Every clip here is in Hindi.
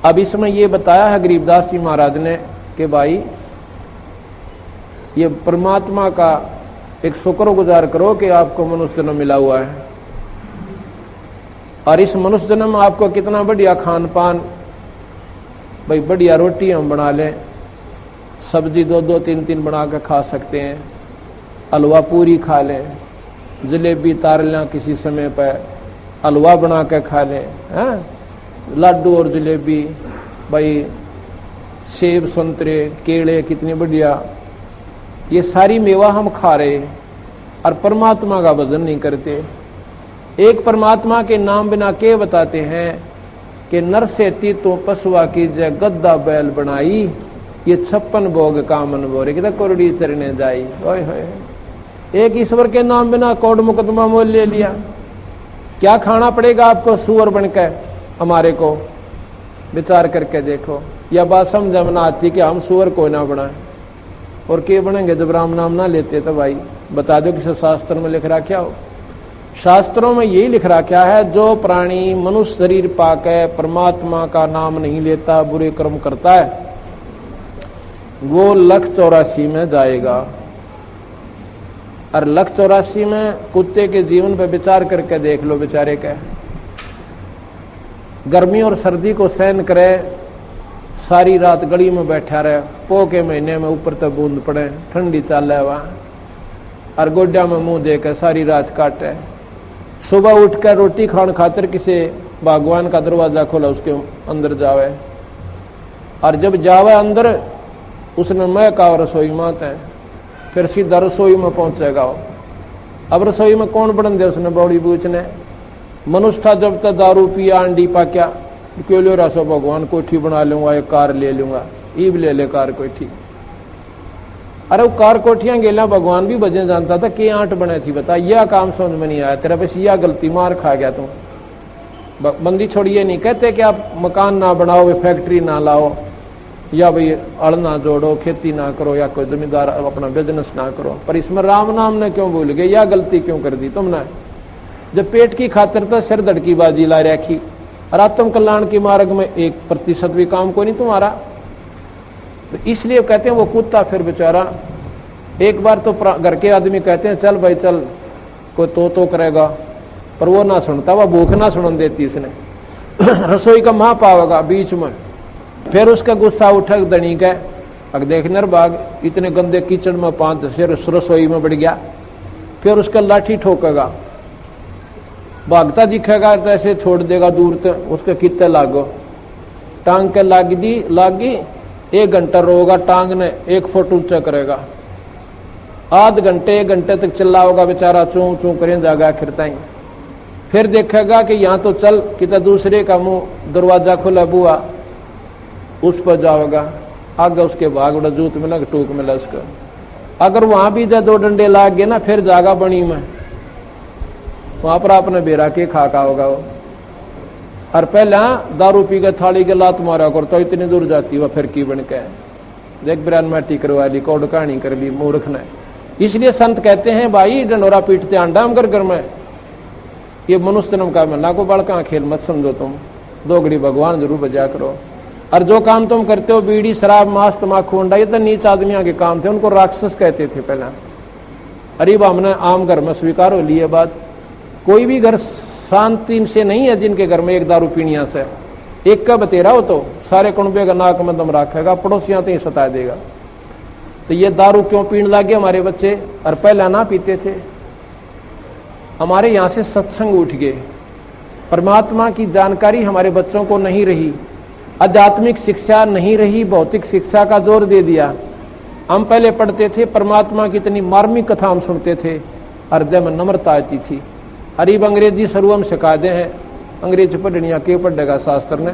अब इसमें ये बताया है गरीबदास जी महाराज ने कि भाई ये परमात्मा का एक शुक्रगुजार करो कि आपको मनुष्य जन्म मिला हुआ है, और इस मनुष्य जन्म में आपको कितना बढ़िया खान पान, भाई बढ़िया रोटी हम बना लें, सब्जी 2-2 3-3 बना के खा सकते हैं, हलवा पूरी खा लें, जलेबी तार लें, किसी समय पर हलवा बना के खा लें, लड्डू और जलेबी, भाई सेब संतरे केले कितनी बढ़िया, ये सारी मेवा हम खा रहे और परमात्मा का भजन नहीं करते। एक परमात्मा के नाम बिना के बताते हैं कि नर से ती तो पशुआ की जय गद्दा बैल बनाई, ये 56 भोग कामन बोरे कि कोरड़ी चरने जाई। ओए होए, एक ईश्वर के नाम बिना कोर्ट मुकदमा मोल ले लिया। क्या खाना पड़ेगा आपको सुअर बनकर हमारे को? विचार करके देखो। यह बात समझ में ना आती कि हम सुअर को ना बनाए, और के बनेंगे जब राम नाम ना लेते? तो भाई बता दो किसी शास्त्र में लिख रहा क्या हो? शास्त्रों में यही लिख रहा क्या है, जो प्राणी मनुष्य शरीर पाकर परमात्मा का नाम नहीं लेता, बुरे कर्म करता है, वो 184 में जाएगा। और 184 में कुत्ते के जीवन पर विचार करके देख लो, बेचारे का गर्मी और सर्दी को सहन करे, सारी रात गली में बैठा रहे, पो के महीने में ऊपर तक बूंद पड़े, ठंडी चाल है वहां, और गोड्या में मुंह देकर सारी रात काटे, सुबह उठकर रोटी खान खातर किसी भगवान का दरवाजा खोला उसके अंदर जावे, और जब जावे अंदर उसने मैं का रसोई मात है, फिर सीधा रसोई में पहुंचेगा। अब रसोई में कौन बढ़न दे उसने बौड़ी बूझने? मनुष्य था जब तक दारू पिया अंडी पा क्या क्यों ले रहा, भगवान कोठी बना लूंगा, एक कार ले लूंगा, ईब ले ले कार कोठी। अरे वो कार कोठियां गेला भगवान भी बजे जानता था कि 8 बने थी, बता यह काम समझ में नहीं आया तेरा, बस यह गलती मार खा गया तुम। बंदी छोड़िए नहीं कहते कि आप मकान ना बनाओ, फैक्ट्री ना लाओ, या भाई अड़ ना जोड़ो, खेती ना करो, या कोई जमींदार अपना बिजनेस ना करो, पर इसमें राम नाम ने क्यों भूल गए? यह गलती क्यों कर दी तुमने? जब पेट की खातिर तो सिर धड़की बाजी ला रखी, और आत्म कल्याण के मार्ग में 1% भी काम को नहीं तुम्हारा। तो इसलिए कहते हैं वो कुत्ता फिर बेचारा, एक बार तो घर के आदमी कहते हैं चल भाई चल, कोई तो करेगा, पर वो ना सुनता, वह भूख ना सुन देती इसने रसोई का माँ पावेगा बीच में, फिर उसका गुस्सा उठक दनी का, अब देखने बाग इतने गंदे कीचड़ में 5 सिर रसोई में बढ़ गया, फिर उसका लाठी ठोकेगा, भागता दिखेगा तो ऐसे छोड़ देगा दूर तक, उसके कितने लागो, टांग के लागी 1 घंटा रोगा, टांग ने 1 फुट ऊंचा करेगा, आध घंटे 1 घंटे तक चिल्ला होगा बेचारा, चूं चूं करें जागा आखिर ताई, फिर देखेगा कि यहां तो चल, कितना दूसरे का मुंह दरवाजा खुला बुआ, उस पर जाओगा, आगे उसके भाग बड़ा जूत मिला टूक मिला उसका, अगर वहां भी जा 2 डंडे लाग गए ना, फिर जागा बनी में, वहां पर आपने बेरा के खाका होगा वो। और पहले दारू पी के थाली के लात मारा कर तो इतनी दूर जाती वह फिर की बन के देख बिरान माटी करवा ली, कौड़ कहानी कर ली, मूर्ख ने। इसलिए संत कहते हैं भाई डंडोरा पीटते अंडा हम घर में, ये मनुष्य जन्म का मिलना को बड़का खेल मत समझो तुम, 2 घड़ी भगवान जरूर बजा करो। और जो काम तुम करते हो बीड़ी शराब मांस तमाकू अंडा, ये तो नीच आदमियों के काम थे, उनको राक्षस कहते थे पहले। अरीब हमने आम घर में स्वीकार हो लिए बात, कोई भी घर शांति से नहीं है जिनके घर में एक दारू पीनिया से, एक का बतेरा हो तो सारे कुंबे का नाक में दम रखेगा, पड़ोसियां तो ही सता देगा। तो ये दारू क्यों पीने लगे हमारे बच्चे, और पहले ना पीते थे। हमारे यहां से सत्संग उठ गए, परमात्मा की जानकारी हमारे बच्चों को नहीं रही, आध्यात्मिक शिक्षा नहीं रही, भौतिक शिक्षा का जोर दे दिया। हम पहले पढ़ते थे परमात्मा की इतनी मार्मिक कथा हम सुनते थे, हृदय में नम्रता आती थी। अरीब अंग्रेजी शुरू हम सिखा दे हैं, अंग्रेजी पढ़निया के पढ़ेगा शास्त्र ने,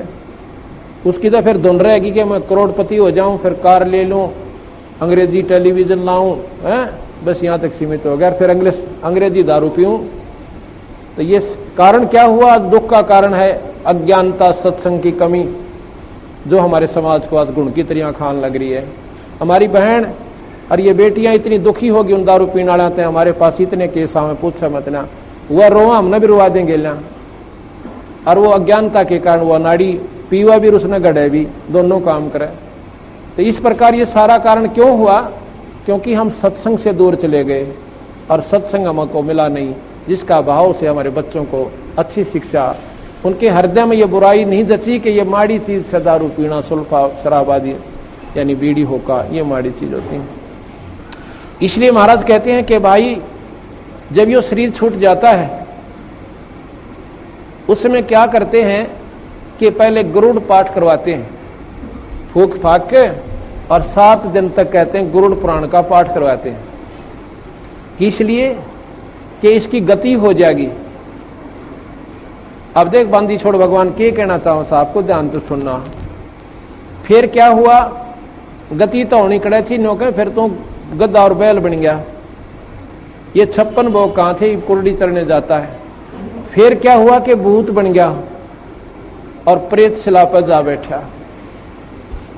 उसकी तो फिर धुन रहेगी कि मैं करोड़पति हो जाऊं, फिर कार ले लूं, अंग्रेजी टेलीविजन लाऊं, बस यहां तक सीमित हो गया, फिर अंग्रेजी दारू पीऊं। तो ये कारण क्या हुआ? आज दुख का कारण है अज्ञानता, सत्संग की कमी, जो हमारे समाज को आज गुण की तरह खान लग रही है। हमारी बहन और ये बेटियां इतनी दुखी होगी उन दारू पीने वाले आते हैं, हमारे पास इतने केस में पूछा मत ना, वह रोआ हमने भी रुआ देंगे ना। और वो अज्ञानता के कारण वो नाड़ी पीवा भी उसने गड़े भी, दोनों काम करे। तो इस प्रकार ये सारा कारण क्यों हुआ? क्योंकि हम सत्संग से दूर चले गए और सत्संग हमको मिला नहीं, जिसका भाव से हमारे बच्चों को अच्छी शिक्षा, उनके हृदय में ये बुराई नहीं जची कि ये माड़ी चीज से दारू पीना, सुल्फा, शराब आदि यानी बीड़ी होका, ये माड़ी चीज होती है। इसलिए महाराज कहते हैं कि भाई जब ये शरीर छूट जाता है उसमें क्या करते हैं कि पहले गरुड़ पाठ करवाते हैं, फूक फाक के, और 7 दिन तक कहते हैं गरुड़ पुराण का पाठ करवाते हैं। इसलिए कि इसकी गति हो जाएगी। अब देख बांदी छोड़ भगवान के कहना चाहो साहब को ध्यान से सुनना। फिर क्या हुआ, गति तो होनी कड़े थी, नौके फिर तो गद्दा और बैल बन गया। ये 56 भोग कहां थे, कुर्डी चढ़ने जाता है। फिर क्या हुआ कि भूत बन गया और प्रेत शिला पर जा बैठा,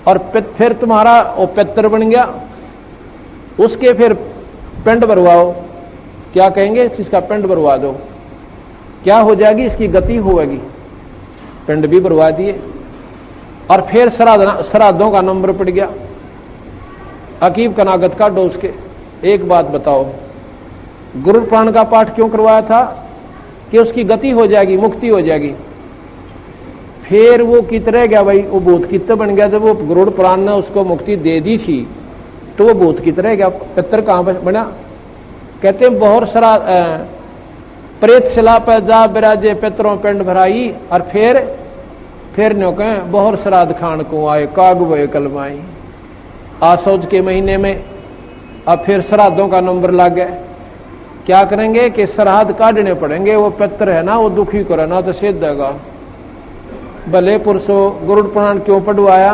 और फिर तुम्हारा वो पितर बन गया, उसके फिर पिंड भरवाओ, क्या कहेंगे, इसका पिंड भरवा दो, क्या हो जाएगी, इसकी गति होगी। पिंड भी भरवा दिए, और फिर श्राद्धों का नंबर पड़ गया। अकीब कनागत का डोज के। एक बात बताओ, गुरु प्राण का पाठ क्यों करवाया था? कि उसकी गति हो जाएगी, मुक्ति हो जाएगी। फिर वो कित रह गया भाई, वो भूत कित बन गया। जब वो गरुड़ पुराण ने उसको मुक्ति दे दी थी तो वो भूत कित रह गया, पितर कहां बना? कहते हैं बहुत सारा प्रेत शिला पर जा बिराजे पितरों पिंड भराई, और फिर न्यो कहें बहुत श्राद्ध खान को आए, काग वे कलमाई। आसौज के महीने में अब फिर श्राद्धों का नंबर लग गया। क्या करेंगे कि श्राद्ध काटने पड़ेंगे, वो पितर है ना, वो दुखी करे ना तो सिद्ध देगा। भले पुरुषों गरुड़ पुराण क्यों पढ़वाया,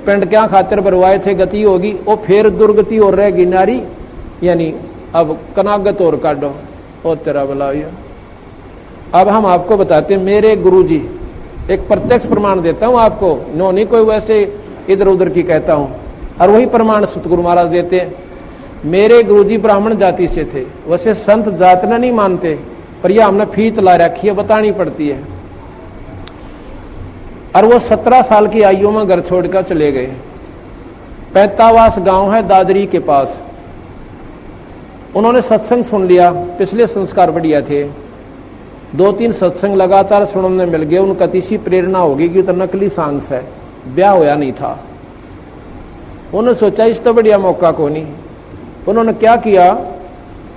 पिंड क्या खातिर भरवाए थे, गति होगी। वो फिर दुर्गति और रहेगी नारी, यानी अब कनागत और काटो, और तेरा भला। अब हम आपको बताते हैं, मेरे गुरुजी, एक प्रत्यक्ष प्रमाण देता हूं आपको, नो नहीं कोई वैसे इधर उधर की कहता हूं, और वही प्रमाण सतगुरु महाराज देते हैं। मेरे गुरुजी ब्राह्मण जाति से थे, वैसे संत जात न नहीं मानते, पर यह हमने फीत ला रखी है, बतानी पड़ती है। और वो 17 साल की आयु में घर छोड़कर चले गए। पैतावास गांव है दादरी के पास। उन्होंने सत्संग सुन लिया, पिछले संस्कार बढ़िया थे, 2-3 सत्संग लगातार सुनने मिल गए। उनका तीसरी प्रेरणा होगी कि तो नकली सांस है, ब्याह होया नहीं था। उन्होंने सोचा इस तो बढ़िया मौका को नहीं। उन्होंने क्या किया,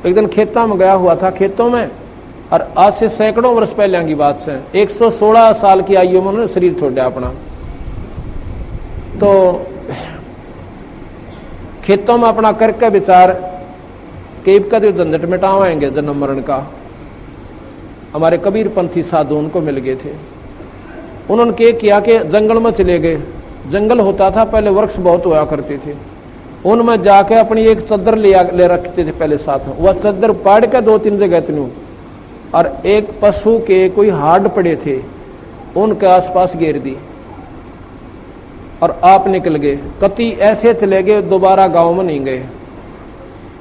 एक दिन खेतों में गया हुआ था, खेतों में, और आज से सैकड़ों वर्ष पहले की बात से 116 साल की आयु में उन्होंने शरीर छोड़ा अपना। तो खेतों में अपना करके विचार कि कभी झंझट मिटावाएंगे जन्म मरण का। हमारे कबीर पंथी साधु उनको मिल गए थे। उन्होंने क्या किया कि जंगल में चले गए। जंगल होता था पहले, वृक्ष बहुत हुआ करते थे, उनमें जाके अपनी एक चद्दर ले रखते थे पहले साथ में। वह चद्दर पाड़ के 2-3 जगह इतनी, और एक पशु के कोई हाड पड़े थे उनके आसपास घेर दी, और आप निकल गए। कति ऐसे चले गए, दोबारा गांव में नहीं गए।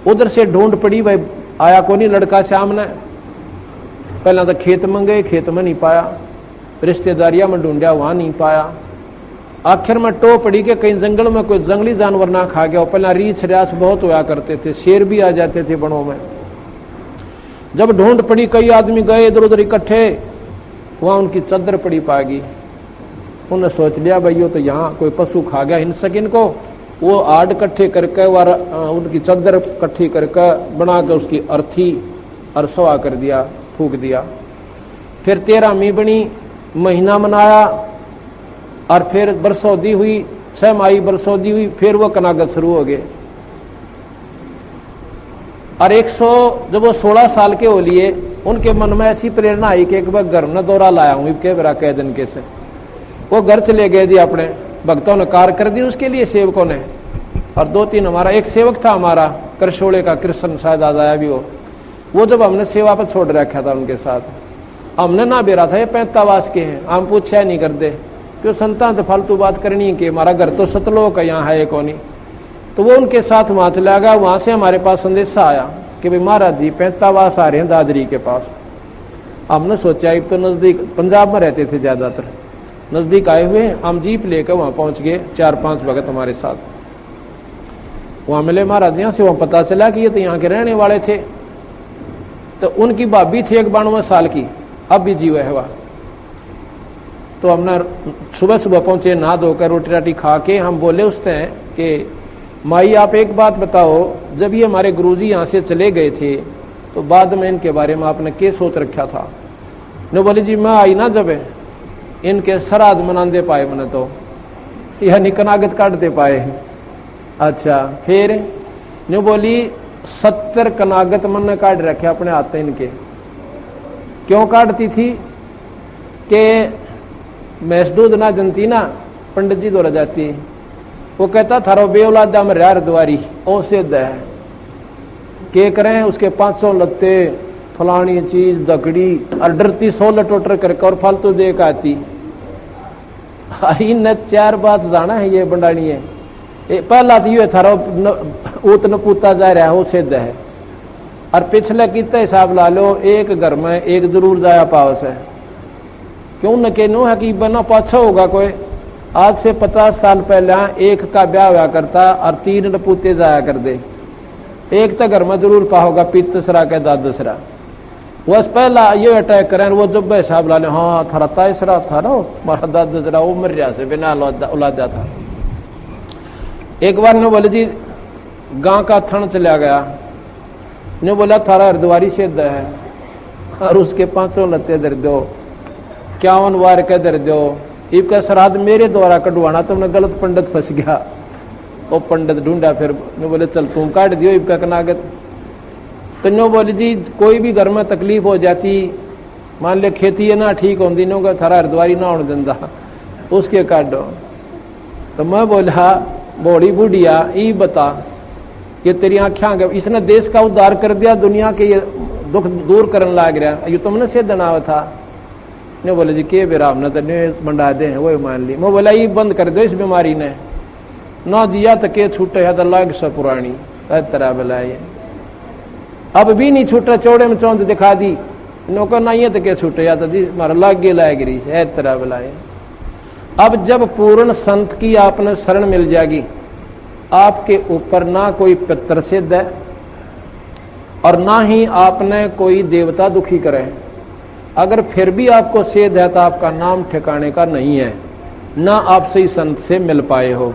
उधर से ढूंढ पड़ी, भाई आया को नहीं लड़का सामने। पहला तो खेत में गए, खेत में नहीं पाया, रिश्तेदारियां में ढूंढा, वहां नहीं पाया। आखिर में टो पड़ी के कहीं जंगल में कोई जंगली जानवर ना खा गया। पहला रीछ रियास बहुत हुआ करते थे, शेर भी आ जाते थे बनों में। जब ढूंढ पड़ी, कई आदमी गए इधर उधर इकट्ठे, वहां उनकी चद्दर पड़ी पाएगी। उन्होंने सोच लिया भाई यो तो यहाँ कोई पशु खा गया, हिंसक इनको। वो आड़ इकट्ठे करके उनकी चद्दर इकट्ठी करके बना के उसकी अर्थी और सवा कर दिया, फूक दिया। फिर 13वीं बनी, महीना मनाया, और फिर बरसौदी हुई, 6 माही बरसौदी हुई, फिर वो कनागत शुरू हो गए। और जब वो 16 साल के हो लिए, उनके मन में ऐसी प्रेरणा आई कि एक बार घर में दौरा लाया हूं के बरा कह दिन के से। वो घर चले गए जी, अपने भक्तों ने कार कर दी उसके लिए, सेवकों ने। और 2-3 हमारा एक सेवक था हमारा करशोले का, कृष्ण शायद आज आया भी हो। वो जब हमने सेवा पर छोड़ रखा था उनके साथ, हमने ना बेरा था ये पैतावास के हैं, हम पूछा नहीं करते क्यों संतान तो फालतू बात करनी है कि हमारा घर तो सतलोक है, यहाँ है कौन। तो वो उनके साथ वहां चला गया। वहां से हमारे पास संदेशा आया कि भाई महाराज जी पैतावास आ रहे हैं दादरी के पास। हमने सोचा एक तो नजदीक, पंजाब में रहते थे ज्यादातर, नजदीक आए हुए, हम जीप लेकर वहां पहुंच गए, 4-5 भगत हमारे साथ। वहां मिले महाराज यहाँ से, वहां पता चला कि ये तो यहाँ के रहने वाले थे। तो उनकी भाभी थी 92 साल की, अब भी जीव है वह। तो हमने सुबह सुबह पहुंचे, नहा धोकर रोटी राटी खा के हम बोले उससे कि माई आप एक बात बताओ, जब ये हमारे गुरुजी यहाँ से चले गए थे तो बाद में इनके बारे में आपने क्या सोच रखा था? ने बोले जी मैं आई ना जब इनके श्राद्ध मनाते पाए मैंने, तो यह निकनागत काटते पाए। अच्छा फिर ने बोली 70 कनागत मन ने काट रखे अपने हाथ इनके। क्यों काटती थी? कि मैस दूध ना जनती ना, पंडित जी द्वारा जाती, वो कहता थारो बे औलादा में यार द्वारी ओ सिद्ध है, के करें उसके 500 लगते फलानी चीज दकड़ी और डरती 100 लटोटर करके और फालतू देख आती। न 4 बात जाना है ये बंडानी है। पहला तो ये थारो उतन पूता जा रहा है वो सिद्ध है, और पिछले कितना हिसाब ला लो, एक घर में एक जरूर जाया पावस है। क्यों न के नो है कि बना पाछा होगा कोई। आज से 50 साल पहले एक का ब्याह हुआ करता और 3 नपूते जाया कर दे, एक तो घर में जरूर पाओगा पितसरा के दादसरा। वह पहला ये अटैक करें, वो जब हिसाब ला ले, हाँ थारा ताइसरा था ना हमारा दादसरा, वो मर जा से बिना औलादा था। एक बार ने बोले जी गांव का थन चला गया, ने बोला थारा हरद्वारी सिद्ध है और उसके 500 लत्ते दर दो, 51 वार के दर दो, इसका श्राद्ध मेरे द्वारा कटवाना, तुमने गलत पंडित फंस गया। वो पंडित ढूंढा, फिर ने बोले चल तुम काट दियो इसका कनागत। तो नो बोले जी कोई भी घर में तकलीफ हो जाती, मान ले खेती है ना ठीक होती, नो का थारा हरद्वारी ना होने देंदा, उसके काट दो। तो मैं बोला बड़ी बुढ़िया ये बता कि तेरी आंखें, इसने देश का उद्धार कर दिया, दुनिया के ये दुख दूर करने लग रहा, ये तुमने से दनाव था। ने बोले जी के बेराम न तो मंडा दे हैं वो मान ली। मैं बोला ये बंद कर दो इस बीमारी ने ना जिया तो के छूटे है तो लाग सा पुरानी तरह बुलाए, अब भी नहीं छूटा, चौड़े में चौंध दिखा दी, नौकर ना ये तो के छूटे या तो जी हमारा लाग गे लाए गिरी है तरह बुलाए। अब जब पूर्ण संत की आपने शरण मिल जाएगी, आपके ऊपर ना कोई पितर सिद्ध है और ना ही आपने कोई देवता दुखी करे। अगर फिर भी आपको सेध है तो आपका नाम ठिकाने का नहीं है, ना आप सही संत से मिल पाए हो।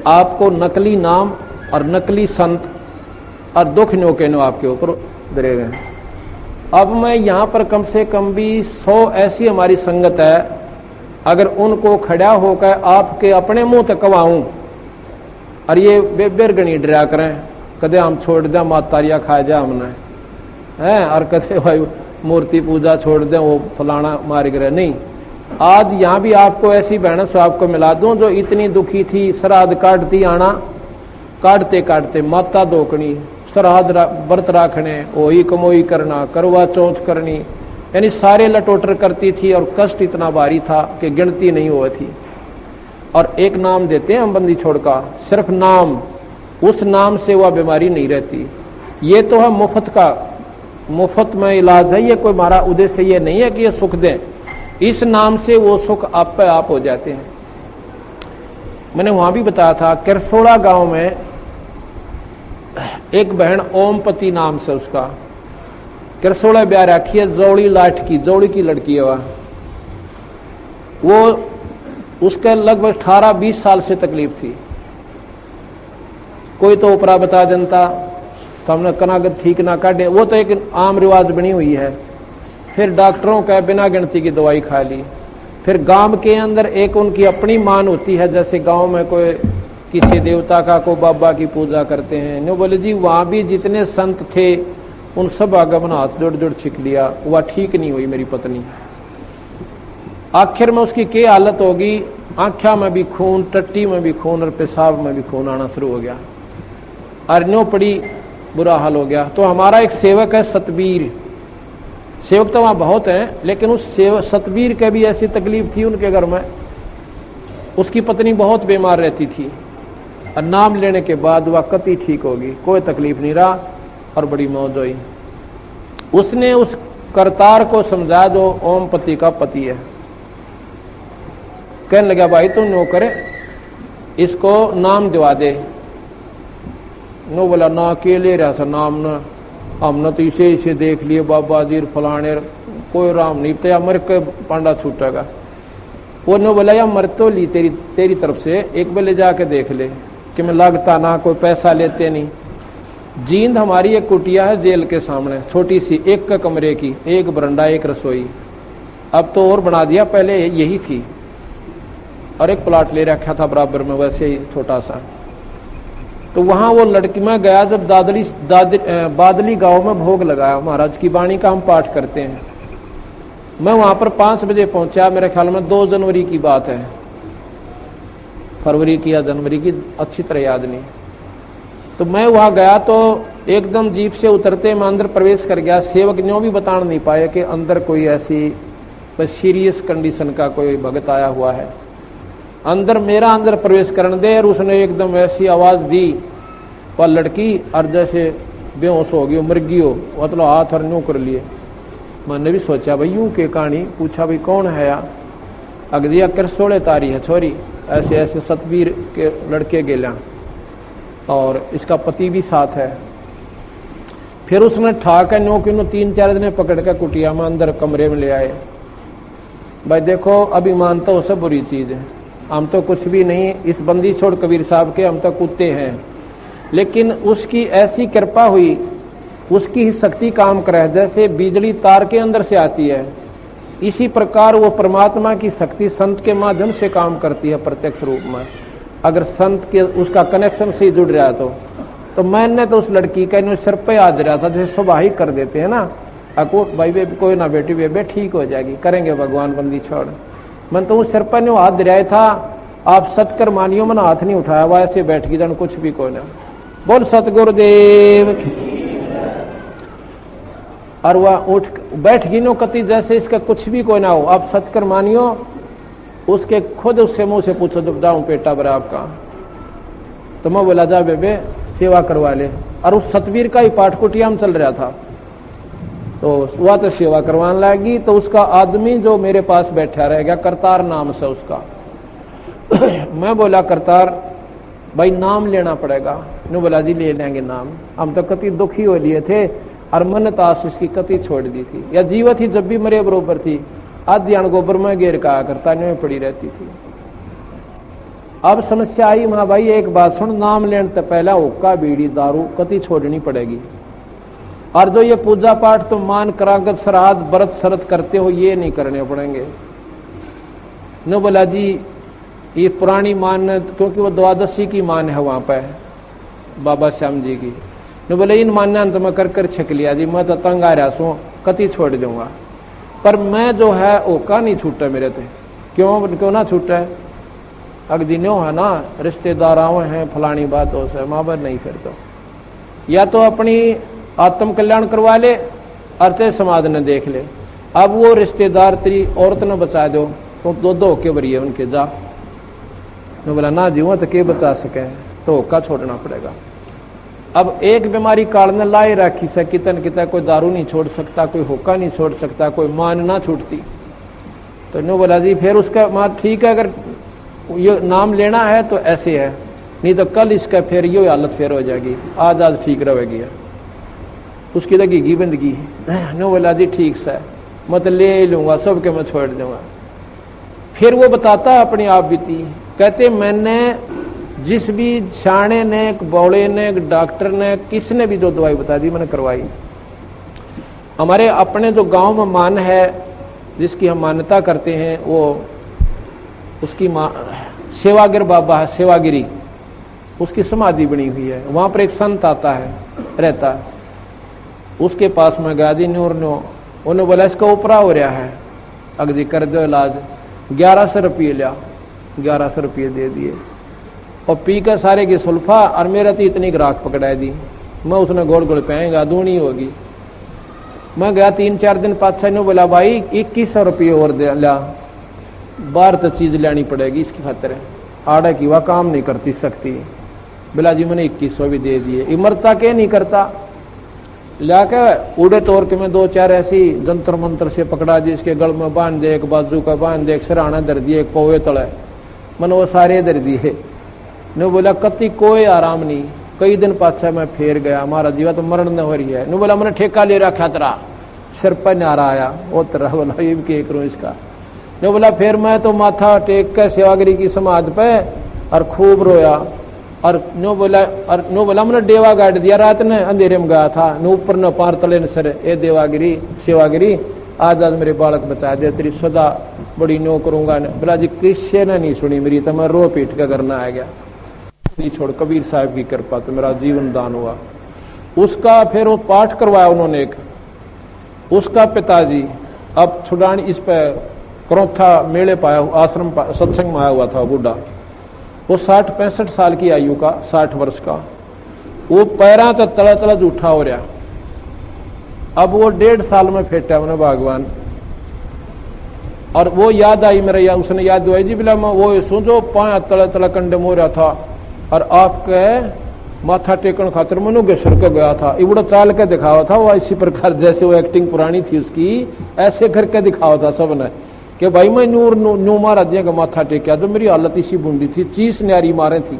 आपको नकली नाम और नकली संत और दुख नोके नो आपके ऊपर दरे गए। अब मैं यहाँ पर कम से कम भी 100 ऐसी हमारी संगत है, अगर उनको खड़ा होकर आपके अपने मुंह तक कवाऊं और ये बेरगनी डरा करें, कदे हम छोड़ दें मातारिया खा जा हमने हैं, और कदे भाई मूर्ति पूजा छोड़ दें वो फलाना मार गिरे, नहीं। आज यहाँ भी आपको ऐसी बहन सो आपको मिला दूं जो इतनी दुखी थी, श्राद्ध काटती आना, काटते काटते माता धोकनी, श्राद्ध व्रत राखने, ओही कमोई करना, करवा चौथ करनी, यानी सारे लटोटर करती थी और कष्ट इतना भारी था कि गिनती नहीं हुई थी। और एक नाम देते हैं हम बंदी छोड़ का, सिर्फ नाम, उस नाम से वह बीमारी नहीं रहती। ये तो है मुफ्त का, मुफ्त में इलाज है, ये कोई हमारा उद्देश्य ये नहीं है कि ये सुख दें, इस नाम से वो सुख आप पे आप हो जाते हैं। मैंने वहां भी बताया था, करसोड़ा गांव में एक बहन ओमपति नाम से, उसका करसोड़ा ब्याह रखी है, जौड़ी लाठ की, जौड़ी की लड़की है वह। वो उसके लगभग 18-20 साल से तकलीफ थी, कोई तो उपरा बता देता तो हमने कनागत ठीक ना काटे, वो तो एक आम रिवाज बनी हुई है। फिर डॉक्टरों का बिना गिनती की दवाई खा ली। फिर गांव के अंदर एक उनकी अपनी मान होती है, जैसे गांव में कोई किसी देवता का को बाबा की पूजा करते हैं, नो बोले जी वहां भी जितने संत थे उन सब आगमन हाथ जोड़ जोड़ छिक लिया, वह ठीक नहीं हुई मेरी पत्नी। आखिर में उसकी क्या हालत होगी, आंखा में भी खून, टट्टी में भी खून और पेशाब में भी खून आना शुरू हो गया, अरन्यों पड़ी, बुरा हाल हो गया। तो हमारा एक सेवक है सतबीर, सेवक तो वहां बहुत हैं, लेकिन उस सेवक सतबीर के भी ऐसी तकलीफ थी उनके घर में, उसकी पत्नी बहुत बीमार रहती थी और नाम लेने के बाद वह कति ठीक होगी, कोई तकलीफ नहीं रहा और बड़ी मौज हुई। उसने उस करतार को समझा जो ओमपति का पति है, कहने लगा भाई तू नो करे, इसको नाम दिवा दे। नो बोला ना के ले रहा था नाम, न हमने तो इसे देख लिए बाबा जी फलाने, कोई राम नहीं तो या मर के पांडा छूटेगा। वो नो बोला या मर तो ली तेरी तरफ से, एक बार ले जाके देख ले कि मैं लगता ना, कोई पैसा लेते नहीं। जींद हमारी एक कुटिया है जेल के सामने, छोटी सी, एक का कमरे की, एक बरंडा एक रसोई, अब तो और बना दिया, पहले यही थी। और एक प्लाट ले रखा था बराबर में वैसे ही छोटा सा। तो वहां वो लड़की में गया जब बादली गांव में भोग लगाया, महाराज की वाणी का हम पाठ करते हैं। मैं वहां पर 5 बजे पहुंचा, मेरे ख्याल में 2 जनवरी की बात है, फरवरी की या जनवरी की, अच्छी तरह याद नहीं। तो मैं वहां गया तो एकदम जीप से उतरते मैं अंदर प्रवेश कर गया। सेवक न्यों भी बता नहीं पाए कि अंदर कोई ऐसी सीरियस कंडीशन का कोई भगत आया हुआ है। मेरा अंदर प्रवेश करने दे, और उसने एकदम ऐसी आवाज दी, वह लड़की और जैसे बेहोश हो गई, मर गई हो, मतलब हाथ और न्यों कर लिए। मैंने भी सोचा भाई यूं के कहानी, पूछा भाई कौन है या, अगदिया कर 16 तारी है छोरी, ऐसे ऐसे सतवीर के लड़के गेला और इसका पति भी साथ है। फिर उसने ठाक है न्यों कि 3-4 दिन पकड़ कर कुटिया में अंदर कमरे में ले आए। भाई देखो अभिमान तो सब बुरी चीज है, हम तो कुछ भी नहीं, इस बंदी छोड़ कबीर साहब के, हम तो कुत्ते हैं। लेकिन उसकी ऐसी कृपा हुई, उसकी ही शक्ति काम करे, जैसे बिजली तार के अंदर से आती है, इसी प्रकार वो परमात्मा की शक्ति संत के माध्यम से काम करती है प्रत्यक्ष रूप में। अगर संत के उसका कनेक्शन से जुड़ रहा तो मैंने तो उस लड़की का सिर पे याद रहा था, जैसे स्वाभाविक कर देते हैं ना, अकोट भाई बे कोई ना बेटी बे ठीक हो जाएगी, करेंगे भगवान बंदी छोड़। मैं तो उस सिर पर ने हाथ दिराया था, आप सतकर मानियो, मैंने हाथ नहीं उठाया, वह ऐसे बैठ गई जन कुछ भी कोई ना। बोल सतगुरुदेव। और वह उठ बैठ गई नो कति जैसे इसका कुछ भी कोई ना हो, आप सतकर मानियो। उसके खुद उससे मुंह से पूछो जब जाऊं पेटा बरा आपका, तो मैं बोला जा बेबे सेवा करवा ले। और उस सतवीर का ही पाठ कुटिया में चल रहा था, तो वह तो सेवा करवाने लगी। तो उसका आदमी जो मेरे पास बैठा रह गया, करतार नाम से उसका। मैं बोला करतार भाई नाम लेना पड़ेगा। नु बोला जी ले लेंगे नाम, हम तो कति दुखी हो लिए थे और मन्नत आशीष की कति छोड़ दी थी, या जीवत ही जब भी मरे बरोबर थी, आध्यान गोबर में घेर कहा करता में पड़ी रहती थी। अब समस्या आई मां भाई एक बात सुन, नाम लेने तो पहला हुक्का बीड़ी दारू कति छोड़नी पड़ेगी, और जो ये पूजा पाठ तो मान करागत श्राद्ध व्रत शरत करते हो ये नहीं करने पड़ेंगे। न बोला जी ये पुरानी मान, क्योंकि वो द्वादशी की मान है वहां पर बाबा श्याम जी की। न बोले इन मान्या तो मैं कर कर छक लिया जी, मैं तो तंग आ रहा सो कति छोड़ दूंगा, पर मैं जो है ओका नहीं छूटा मेरे थे। क्यों ना छूटा है, अगदिनों है ना रिश्तेदाराओं हैं फलानी बात हो से माँ बाप नहीं, फिर तो या तो अपनी आत्म कल्याण करवा ले अर्थे समाज ने देख ले। अब वो रिश्तेदार तेरी औरत ने बचा दो तो दो के बरिए उनके जा। मैं बोला ना जीव तो के बचा सके, तो होका छोड़ना पड़ेगा। अब एक बीमारी काल ने लाई रखी से कितन कितना, कोई दारू नहीं छोड़ सकता, कोई होका नहीं छोड़ सकता, कोई मान ना छूटती। तो नो बोला जी फिर उसका माँ ठीक है, अगर ये नाम लेना है तो ऐसे है, नहीं तो कल इसका फिर ये हालत फिर हो जाएगी, आज ठीक रहेगी। उसकी लगेगी बंदगी। नो बोला जी ठीक से मैं तो ले लूंगा सबके, मैं छोड़ दूंगा। फिर वो बताता है अपनी आप बीती, कहते मैंने जिस भी शाणे ने, बौड़े ने, डॉक्टर ने, किसने भी जो दवाई बता दी मैंने करवाई। हमारे अपने जो गांव में मान है जिसकी हम मान्यता करते हैं, वो उसकी सेवागिर बाबा है, सेवागिरी उसकी समाधि बनी हुई है। वहां पर एक संत आता है रहता है, उसके पास में गया जी नूर नो, उन्होंने बोला इसका उपरा हो रहा है, अगदी कर दो इलाज। 1100 रुपये लिया, 1100 रुपये दे दिए और पी कर सारे की सुल्फा, और मेरा तो इतनी ग्राहक पकड़ा दी, मैं उसने गोड़ गोड़ पाएगा दूनी होगी। मैं गया 3-4 दिन पाछा ने बोला भाई 2100 रुपये और दे ला, बाहर तो चीज लेनी पड़ेगी इसकी खातिर, आड़ा की वह काम नहीं करती सकती। बोला जी मैंने 2100 भी दे दिए, इमरता के नहीं करता। लाके उड़े तोड़ के मैं 2-4 ऐसी जंतर मंत्र से पकड़ा दी, इसके गल में बांध दे, एक बाजू का बांध दे, एक सिराना दर दिए, एक पौवे तले, मन वो सारे दर दिए। ने बोला कति कोई आराम नहीं, कई दिन पाछा मैं फेर गया, हमारा जीवा तो मरण न हो रही है। ने बोला मैंने ठेका ले रखा तेरा, सिर पर नारा आया वो तेरा। बोला ये भी क्या करूं इसका। ने बोला फिर मैं तो माथा टेक के सेवागिरी की समाध पे और खूब रोया। और नो बोला मैंने डेवा गाड़ दिया, रात ने अंधेरे में गया था, न ऊपर न पार तले न सर, ए देवागिरी सेवागिरी आज मेरे बालक बचा दे, तेरी सदा बड़ी नो करूंगा। बोला जी किससे ने नहीं सुनी मेरी, तो मैं रो पीट के करना आ गया। नहीं छोड़, कबीर साहब की कृपा तो मेरा जीवन दान हुआ। उसका फिर वो पाठ करवाया उन्होंने एक, उसका पिताजी अब छुड़ानी इस पे करौथा मेले पाया, आश्रम सत्संग में आया हुआ था बूढ़ा, वो 60-65 साल की आयु का, 60 वर्ष का, वो पैरा तो तला तला जूठा हो रहा। अब वो 1.5 साल में फेंटा मैंने भगवान। और वो याद आई मेरा, या उसने याद दिवाई जी बिला मैं वो सोचो पाया तला तला कंडम हो रहा था और आपके माथा टेकन खातर मनु के सर के गया था, इबड़ा चाल के दिखावा था वो, इसी प्रकार जैसे वो एक्टिंग पुरानी थी उसकी ऐसे करके दिखावा था सबने कि भाई मैं नूर नू महाराजिया का माथा टेकिया तो मेरी हालत इसी बूंदी थी, चीस न्यारी मारे थी।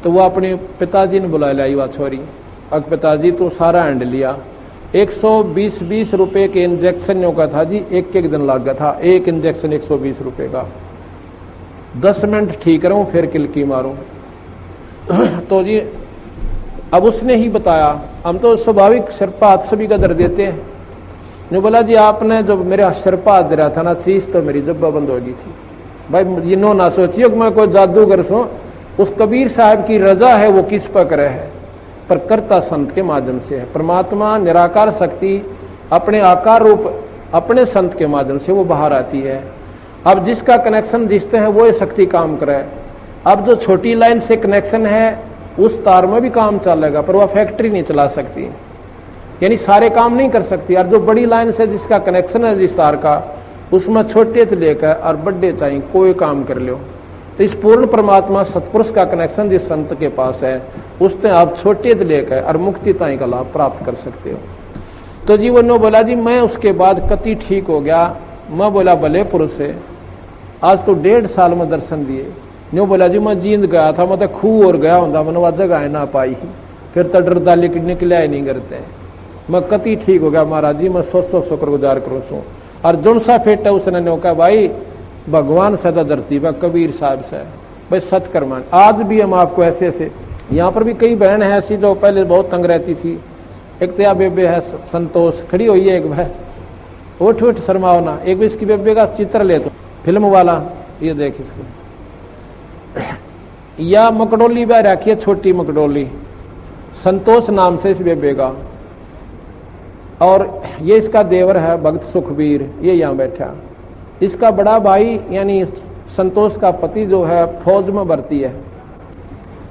तो वो अपने पिताजी ने बुला लाई वह छोरी, अब पिताजी तो सारा हैंड लिया। 120 रुपए के इंजेक्शन का था जी, एक दिन लग गया था, एक इंजेक्शन 120 रुपए का। 10 मिनट ठीक रहूं फिर किलकी मारूं। तो जी अब उसने ही बताया, हम तो स्वाभाविक सिर पर हाथ सभी का दर्द देते हैं। ने बोला जी आपने जब मेरे सिर पर हाथ दे रहा था ना, चीज तो मेरी जब्बा बंद हो गई थी। भाई ये नो ना सोचिए कि मैं कोई जादूगर सो, उस कबीर साहब की रजा है वो किस पर करे है, पर करता संत के माध्यम से है। परमात्मा निराकार शक्ति अपने आकार रूप अपने संत के माध्यम से वो बाहर आती है। अब जिसका कनेक्शन जिसते हैं वो ये शक्ति काम करे। अब जो छोटी लाइन से कनेक्शन है उस तार में भी काम चलेगा, पर वह फैक्ट्री नहीं चला सकती, यानी सारे काम नहीं कर सकती। और जो बड़ी लाइन से जिसका कनेक्शन है जिस तार का, उसमें छोटे से लेकर और बड़े चाहिए कोई काम कर लो। तो इस पूर्ण परमात्मा सतपुरुष का कनेक्शन जिस संत के पास है, उससे आप छोटे से लेकर और मुक्ति ताई का लाभ प्राप्त कर सकते हो। तो जी वो नो बोला जी मैं उसके बाद कति ठीक हो गया। मैं बोला भले पुरुष है, आज तो 1.5 साल में दर्शन दिए। न्यू बोला जी मैं जींद गया था, मैं खूह और गया हूं, मैंने वह जगह ना पाई, फिर तो डरदा निकला ही नहीं करते। मैं कति ठीक हो गया महाराज जी, मैं 100 शुक्रगुजार करूं सू। और जुन सा फेटा उसने ने कहा भाई भगवान सदा धरती बा कबीर साहब से भाई सत्कर्मान। आज भी हम आपको ऐसे ऐसे, यहाँ पर भी कई बहन है ऐसी जो पहले बहुत तंग रहती थी। एक तो बेबे है संतोष खड़ी हुई है, एक भाई उठ उठ शर्माओ ना, एक भी इसकी बेबे का चित्र ले तो फिल्म वाला, ये देख इसको। या मकड़ोली बह रखी है, छोटी मकड़ोली, संतोष नाम से इस बेबे का। और ये इसका देवर है भक्त सुखबीर, ये यहाँ बैठा। इसका बड़ा भाई यानी संतोष का पति जो है फौज में भर्ती है,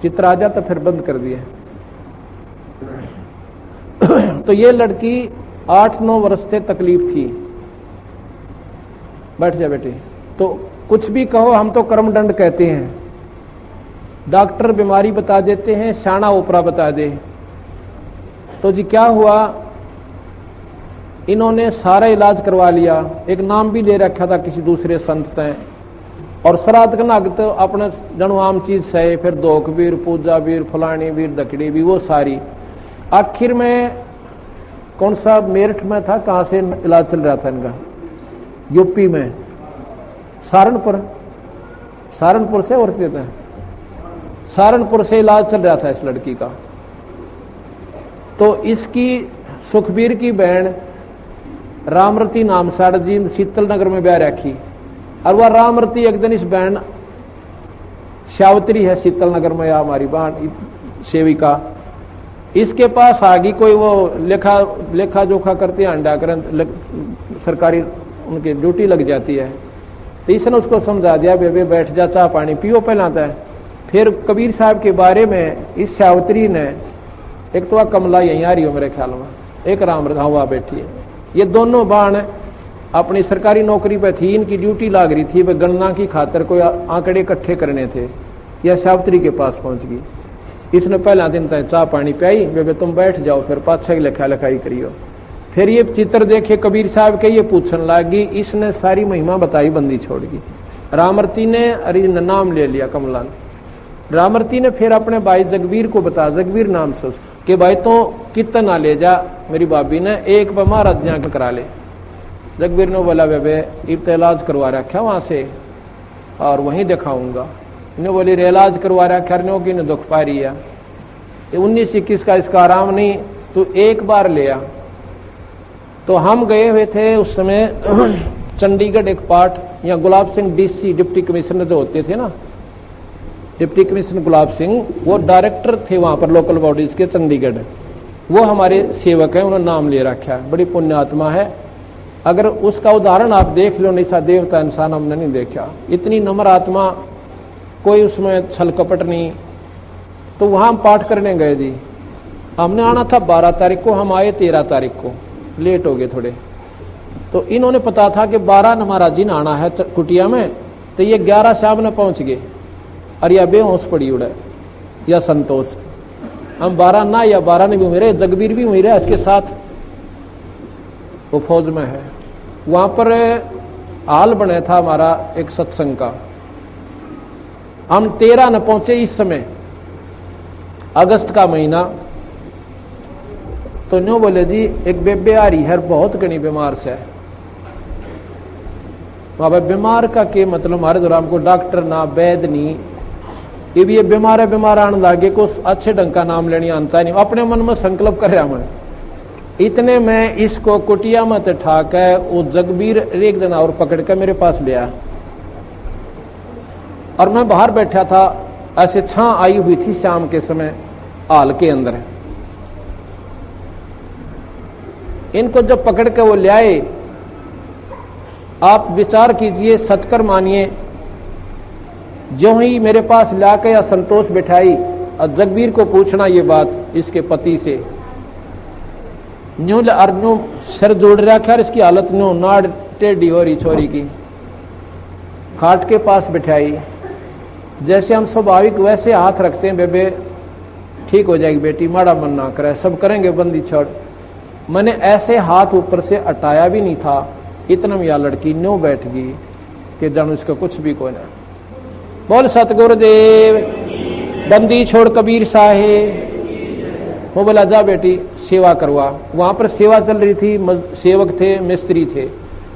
चित्र आ जाता फिर बंद कर दिए। तो ये लड़की 8-9 वर्ष से तकलीफ थी। बैठ जा बेटी। तो कुछ भी कहो, हम तो कर्मदंड कहते हैं। डॉक्टर बीमारी बता देते हैं, शाना ओपरा बता दे। तो जी क्या हुआ, इन्होंने सारा इलाज करवा लिया, एक नाम भी ले रखा था किसी दूसरे संत ने, और श्राद्ध का नाग तो अपने जनू आम चीज से, फिर दोख वीर, पूजा वीर, फलानी वीर, दकड़ी भी, वो सारी। आखिर में कौन सा मेरठ में था, कहां से इलाज चल रहा था इनका, यूपी में सहारनपुर से, और कहते हैं सहारनपुर से इलाज चल रहा था इस लड़की का। तो इसकी सुखबीर की बहन रामरती नाम साड़ जी शीतल नगर में ब्याह रखी। और वह रामरती एक दिन इस बहन श्यावत्री है शीतल नगर में, या हमारी बहन सेविका, इसके पास आ गई। कोई वो लेखा जोखा करते हैं, अंडा करन सरकारी उनकी ड्यूटी लग जाती है। तो इसने उसको समझा दिया, बेबे बैठ जा, चाह पानी पियो पहलाता है। फिर कबीर साहब के बारे में इस श्यावत्री ने, एक तो वह कमला यहीं आ रही हो मेरे ख्याल में, एक रामरता हुआ बैठी है, ये दोनों बाण अपनी सरकारी नौकरी पे थी, इनकी ड्यूटी लाग रही थी, वे गणना की खातर कोई आंकड़े इकट्ठे करने थे। यह श्यावत्री के पास पहुंच गई। इसने पहला दिन तक चाह पानी पियाई, बेबे तुम बैठ जाओ, फिर पाछा की लिखा लिखाई करियो। फिर ये चित्र देखे कबीर साहब के, ये पूछने लगी, इसने सारी महिमा बताई, बंदी छोड़ गई। रामरती ने अरे नाम ले लिया कमला ने। रामरती ने फिर अपने भाई जगवीर को बताया, जगवीर नाम से कि भाई तो कितना ले जा, मेरी भाभी ने एक बार महाराज यहाँ करा ले। जगवीर ने बोला बेबे इब तो इलाज करवा रखा वहां से और वहीं दिखाऊंगा। इन्हें बोली रे इलाज करवा रखा की ने दुख पा रही है 19-21 का, इसका आराम नहीं, तू एक बार ले आ। तो हम गए हुए थे उस समय चंडीगढ़ एक पार्ट, या Gulab Singh DC deputy commissioner जो होते थे ना, डिप्टी कमिश्नर गुलाब सिंह, वो डायरेक्टर थे वहां पर लोकल बॉडीज के चंडीगढ़। वो हमारे सेवक हैं, उन्होंने नाम ले रखा है, बड़ी पुण्य आत्मा है। अगर उसका उदाहरण आप देख लो, नहीं देवता इंसान हमने नहीं देखा, इतनी नम्र आत्मा, कोई उसमें छल कपट नहीं। तो वहां हम पाठ करने गए जी, हमने आना था 12 तारीख को, हम आए 13 तारीख को, लेट हो गए थोड़े। तो इन्होंने पता था कि 12 महाराज जी ने आना है कुटिया में, तो ये 11 शाम ने पहुंच गए। और या बेहोश पड़ी उड़े या संतोष, हम 12 ना या 12 ने भी मेरे, जगवीर भी मेरे इसके साथ, वो फौज में है। वहां पर हाल बने था हमारा एक सत्संग का, हम 13 न पहुंचे इस समय, अगस्त का महीना। तो न्यू बोले जी एक बेबे आ रही है, बहुत घनी बीमार से। वहां बीमार का के मतलब हमारे दौरान को डॉक्टर ना वैद नहीं, ये भी ये बीमार है, बीमार आने लागे को अच्छे ढंग का नाम लेने आता नहीं। अपने मन में संकल्प कर रहा मैं, इतने में इसको कुटिया में ठाक है, वो जगबीर एक दिन और पकड़ कर मेरे पास ले आया। और मैं बाहर बैठा था, ऐसे छां आई हुई थी शाम के समय हाल के अंदर। इनको जब पकड़ के वो ले आए, आप विचार कीजिए, सतकर मानिए, जो ही मेरे पास लाके या संतोष बिठाई और जगबीर को पूछना ये बात इसके पति से, न्यू अर्नु सर जोड़ रखा, इसकी हालत न्यू नाड़ टेढ़ी हो रही छोरी की, खाट के पास बिठाई। जैसे हम स्वाभाविक वैसे हाथ रखते हैं, बेबे ठीक हो जाएगी बेटी, माड़ा मन ना करे, सब करेंगे बंदी छोड़। मैंने ऐसे हाथ ऊपर से हटाया भी नहीं था, इतना में यह लड़की न्यू बैठ गई कि जानो इसका कुछ भी कोई ना। बोल सतगुरुदेव, बंदी छोड़ कबीर साहेब। वो बोला जा बेटी सेवा करवा। वहां पर सेवा चल रही थी, सेवक थे, मिस्त्री थे,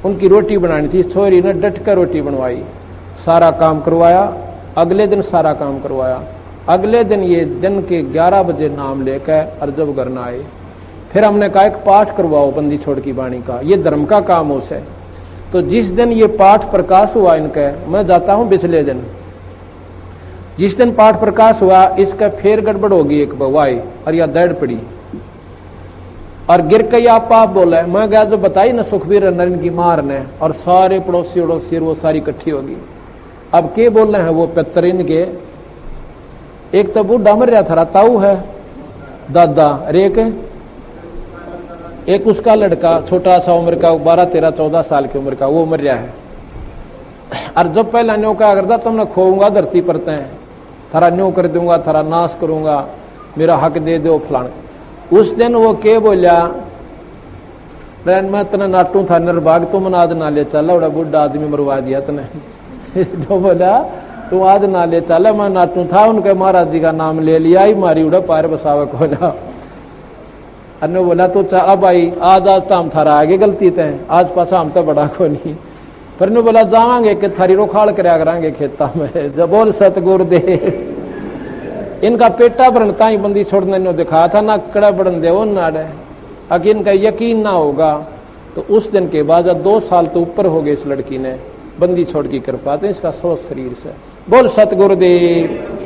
उनकी रोटी बनानी थी। छोरी ने डट कर रोटी बनवाई, सारा काम करवाया। अगले दिन सारा काम करवाया। अगले दिन ये दिन के 11 बजे नाम लेकर और जब घर न आए, फिर हमने कहा एक पाठ करवाओ बंदी छोड़ की वाणी का, ये धर्म का काम हो से। तो जिस दिन ये पाठ प्रकाश हुआ इनका, मैं जाता हूं पिछले दिन, जिस दिन पाठ प्रकाश हुआ इसका फिर गड़बड़ होगी, एक बवाई और या दर्द पड़ी और गिर के आप बोला। मैं गया जो बताई ना सुखबीर नरेंद्र की मार ने, और सारे पड़ोसी उड़ोसी वो सारी इकट्ठी होगी। अब के बोल रहे हैं वो पत्थर इनके, एक तो बूढ़ा मर रहा था, ताऊ है दादा रेक, एक उसका लड़का छोटा सा उम्र का 12, 13, 14 साल की उम्र का, वो मर रहा है। और जब पहला न्यू क्या करता, तुमने खोऊंगा धरती पर तय, थारा न्यू कर दूंगा, थारा नाश करूंगा, मेरा हक दे दो फलान। उस दिन वो के बोलिया, मैं तना नाटू था निर्भाग, तुम आज ना ले चला, बड़ा बुढ़ा आदमी मरवा दिया तने। जो बोला तू आज ना ले चला, मैं नाटू था, उनके महाराज जी का नाम ले लिया ही, मारी उड़ा पार बसावक हो जा। अन्य बोला तो चला भाई, आज तो हम थारा आगे गलती थे, आज पाछा हम तो बड़ा को नहीं। पर ने बोला जावांगे कि थारी रोखाड़ कराया करांगे खेता में। जब बोल सतगुरुदेव, इनका पेटा भरनता ही बंदी छोड़ने ने दिखाया था ना, कड़ा बढ़न दे वो नाड़े, अगर इनका यकीन ना होगा तो उस दिन के बाद 2 साल तो ऊपर हो गए इस लड़की ने, बंदी छोड़ की कृपा थे इसका स्वस्थ शरीर से। बोल सतगुरुदेव।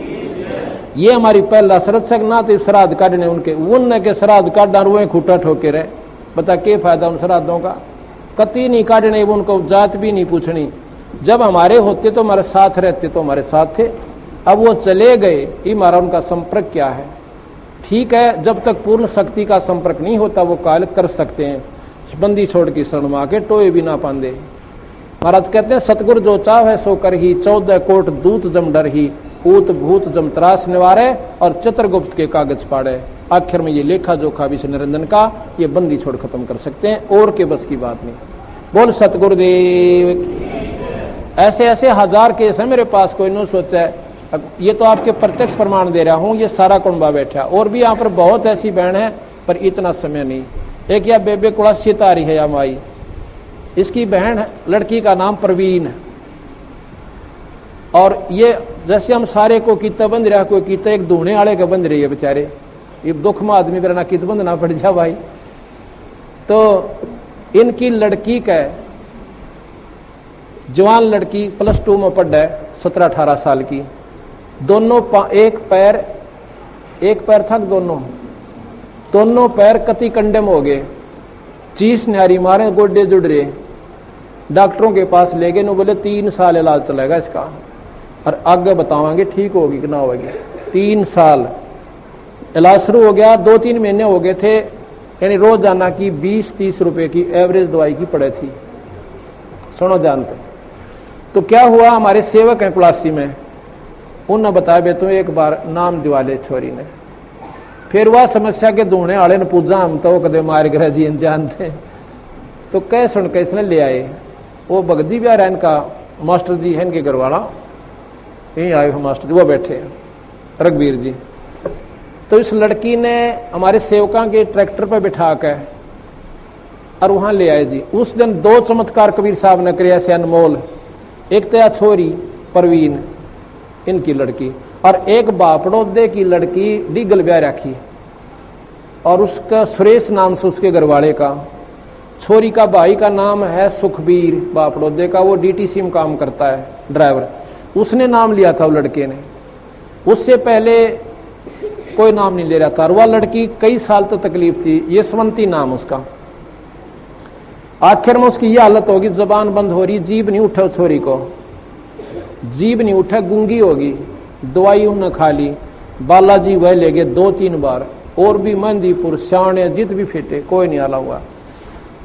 ये हमारी पहला संरक्षक ना थे श्राद्ध काटने उनके, उनने के श्राद्ध काटना रुए खूटा ठोके रहे, बता के फायदा उन श्राद्धों का, कति नहीं काटने, उनको जात भी नहीं पूछनी। जब हमारे होते तो हमारे साथ रहते तो हमारे साथ थे, अब वो चले गए, ये हमारा उनका संपर्क क्या है। ठीक है, जब तक पूर्ण शक्ति का संपर्क नहीं होता वो काल कर सकते हैं, बंदी छोड़ की शरण में आके टोए भी ना पांदे। महाराज कहते हैं सतगुरु जो चाह है सो कर ही, 14 कोट दूत जम डर ही, ऊत भूत जम त्रास निवारे और चित्रगुप्त के कागज पाड़े। आखिर में ये लेखा जोखा विष्णु निरंजन का ये बंदी छोड़ खत्म कर सकते हैं, और के बस की बात नहीं। बोल सतगुरुदेव। ऐसे ऐसे हजार केस है मेरे पास, कोई नहीं सोचा है। ये तो आपके प्रत्यक्ष प्रमाण दे रहा हूं, ये सारा कुंबा बैठा। और भी यहाँ पर बहुत ऐसी बहन है, पर इतना समय नहीं। एक या बेबे कुड़ा सितारी है या माई, इसकी बहन लड़की का नाम प्रवीण है। और ये जैसे हम सारे को कितना बंद रहा, कोई कितना एक धोने वाले का बंद रही है बेचारे, ये दुख में आदमी बिना कित बंद ना पड़ जा भाई। तो इनकी लड़की का जवान लड़की +2 में पढ़ है, 17-18 साल की। दोनों एक पैर था, दोनों पैर कति कंडम हो गए, चीस न्यारी मारे, गोडे जुड़ रहे। डॉक्टरों के पास ले गए, बोले 3 साल इलाज चलेगा इसका, और आगे बतावांगे ठीक होगी कि ना होगी। 3 साल इलाज शुरू हो गया, 2-3 महीने हो गए थे, यानी रोजाना की 20-30 रुपए की एवरेज दवाई की पड़े थी। सुनो जानते तो क्या हुआ, हमारे सेवक हैं कुलासी में, उन्होंने बताया बे तो एक बार नाम दिवा ले छोरी ने। फिर वह समस्या के धोने वाले ने पूछा, हम तो कदे मार गए जी जानते। तो कह सुन के इसने ले आए, वो भगत जी भी आ रहा है, इनका मास्टर जी है, इनके घर वाला यही आए हो मास्टर जी, वो बैठे रघुवीर जी। तो इस लड़की ने हमारे सेवका के ट्रैक्टर पर बिठा कर और वहां ले आए जी। उस दिन 2 चमत्कार कबीर साहब ने करे ऐसे अनमोल। एक तो छोरी परवीन इनकी लड़की, और एक बापड़ोदे की लड़की डीगल ब्याह रखी, और उसका सुरेश नाम से उसके घरवाले का। छोरी का भाई का नाम है सुखबीर, बापड़ोदे का, वो डीटीसी में काम करता है, ड्राइवर। उसने नाम लिया था वो लड़के ने, उससे पहले कोई नाम नहीं ले रहा था। और वह लड़की कई साल तो तकलीफ थी, यशवंती नाम उसका। आखिर में उसकी यह हालत होगी, जबान बंद हो रही, जीभ नहीं उठे, छोरी को जीभ नहीं उठे, गूंगी होगी। दवाई उन्होंने खा ली, बालाजी वह ले गए 2-3 बार, और भी मंदीपुर श्याणे जित भी फिटे, कोई नहीं आला हुआ।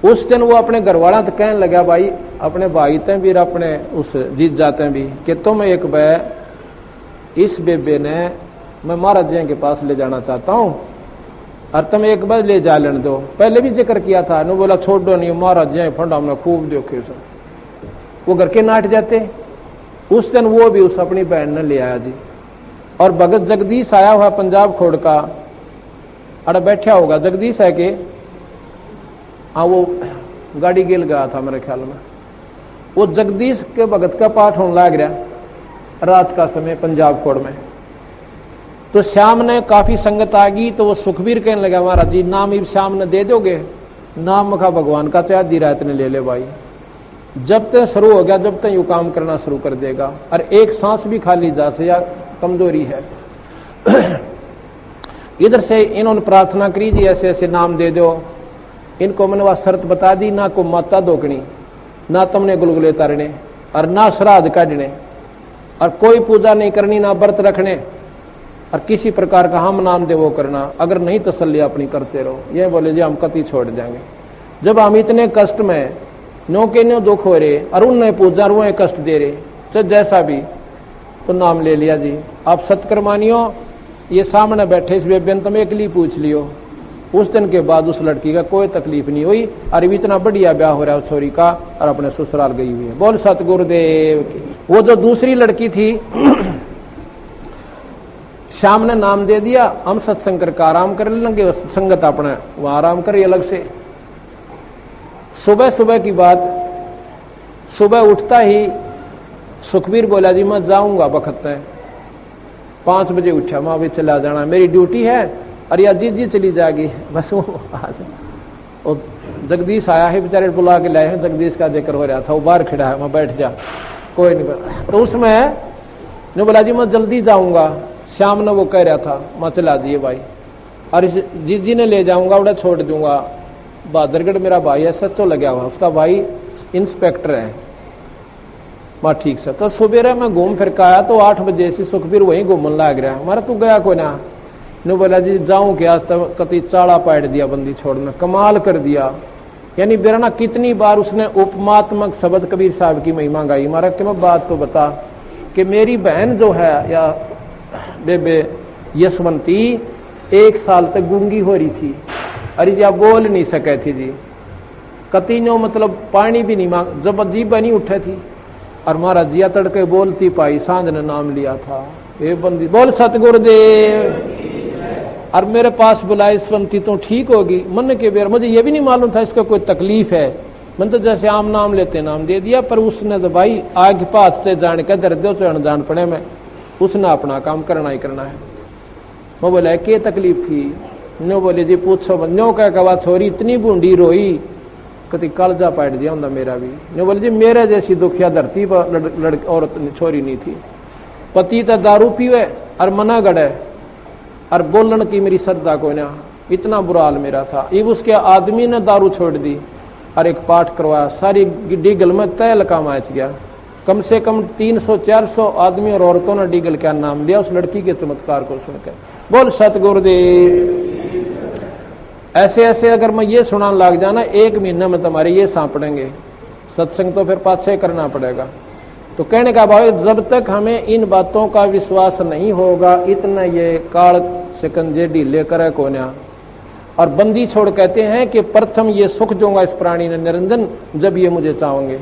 उस दिन वो अपने घरवाला तो कहने लगा, भाई अपने भाई ते भी, अपने उस जीत जाते भी, कि तुम एक बार इस बेबे ने मैं महाराज जी के पास ले जाना चाहता हूं, और तुम एक बार ले जा लेने दो। पहले भी जिक्र किया था, नो बोला छोड़ दो नहीं, महाराज जी फंडा हमने खूब देखे, वो घर के नाट जाते। उस दिन वो भी उस अपनी बहन ने ले आया जी। और भगत जगदीश आया हुआ पंजाब खोड़ का, अरे बैठा होगा जगदीश है के, हाँ वो गाड़ी गिल गया था मेरे ख्याल में। वो जगदीश के भगत का पाठ होने लग रहा रात का समय पंजाब खोड़ में। तो श्याम ने काफी संगत आ गई, तो वो सुखबीर कहने लगा, महाराज जी नाम इब श्याम ने दे दोगे? नाम का भगवान का चाह दी रात ने ले ले भाई। जब तक शुरू हो गया, जब तक यू काम करना शुरू कर देगा, और एक सांस भी खाली जा से या कमजोरी है। इधर से इन्होंने प्रार्थना करी जी, ऐसे ऐसे नाम दे दो। इनको मैंने वह शर्त बता दी, ना को माता दोकनी, ना तुमने गुलगुले तारने, और ना श्राद्ध काटने, और कोई पूजा नहीं करनी, ना व्रत रखने, और किसी प्रकार का हम नाम दे वो करना। अगर नहीं तसल्ली अपनी करते रहो। ये बोले जी हम कति छोड़ जाएंगे। जब हम इतने कष्ट में नो के नो दुख हो रहे, और उनने पूजा वो कष्ट दे रहे, चाहे जैसा भी, तो नाम ले लिया जी। आप सत्कर्मानियों, ये सामने बैठे इस बेबेन तुम एक लिए पूछ लियो। उस दिन के बाद उस लड़की का कोई तकलीफ नहीं हुई, और इतना बढ़िया ब्याह हो रहा है उस छोरी का, और अपने ससुराल गई हुई है। बोल सतगुरुदेव की। वो जो दूसरी लड़की थी, श्याम ने नाम दे दिया, हम सत्संग करके आराम कर लेंगे, संगत अपने वहां आराम करे अलग से। सुबह सुबह की बात, सुबह उठता ही सुखबीर बोला जी मैं जाऊंगा बखत है। 5 बजे उठा, मैं अभी चला जाना, मेरी ड्यूटी है। और या जी चली जाएगी बस। वो जगदीश आया है, बेचारे बुला के लाए हैं, जगदीश का जिक्र हो रहा था, वो बाहर खड़ा है, मैं बैठ जा, कोई नहीं। तो उसमें ने बोला जी मैं जल्दी जाऊंगा। श्याम ने वो कह रहा था, मैं चला दिए भाई, और इस जीजी ने ले जाऊंगा, उड़ा छोड़ दूंगा। बहादुरगढ़ मेरा भाई है, सच्चो लगा हुआ, उसका भाई इंस्पेक्टर है। मैं ठीक से तो सुबह मैं घूम फिर के आया, तो 8 बजे से सुखबीर वहीं घूमने लग रहा है। हमारा तू गया कोई ना? ने बोला जी जाऊं क्या, कति चाड़ा पाट दिया बंदी छोड़ना, कमाल कर दिया। यानी बेराना कितनी बार उसने उपमात्मक शब्द कबीर साहब की महिमा गाई। मारा कि मैं बात तो बता कि मेरी बहन जो है या बेबे यशवंती 1 साल तक गूंगी हो रही थी, अरे या बोल नहीं सके थी जी, कति नो मतलब पानी भी नहीं मांग, जब जीभ नहीं उठे थी। और महाराज जिया तड़के बोलती पाई सांझ ने नाम लिया था, ये बंदी बोल सतगुरुदेव। और मेरे पास बुलाई स्वंती तो ठीक होगी। मन के बेर मुझे ये भी नहीं मालूम था इसका कोई तकलीफ है, मन तो जैसे आम नाम लेते नाम दे दिया। पर उसने तो भाई आग पात से जान के दर्द तो अनजान पड़े में, उसने अपना काम करना ही करना है। मैं बोला क्या तकलीफ थी? नो बोले जी पूछो। नो कह कहा छोरी इतनी बूंदी रोई कति कालजा पाट दिया होंगे मेरा भी। नो बोले जी मेरे जैसी दुखिया धरती पर औरत छोरी नहीं थी। पति तो दारू पीवे और मना गड़े और बोलन की मेरी श्रद्धा को ना, इतना बुरा हाल मेरा था। ये उसके आदमी ने दारू छोड़ दी और एक पाठ करवाया, सारी डीगल में तैल का मैच गया। कम से कम 300-400 आदमी और औरतों ने डीगल का नाम लिया उस लड़की के चमत्कार को सुनकर। बोल सतगुरुदेव। ऐसे ऐसे अगर मैं ये सुनाने लग जाना 1 महीने में तुम्हारे ये सांपड़ेंगे। सत्संग तो फिर पाछे करना पड़ेगा। तो कहने का भाव जब तक हमें इन बातों का विश्वास नहीं होगा, इतना ये काल शिकंजे ढीले करे कोन्या। और बंदी छोड़ कहते हैं कि प्रथम ये सुख दूंगा इस प्राणी ने निरंजन जब ये मुझे चाहोगे।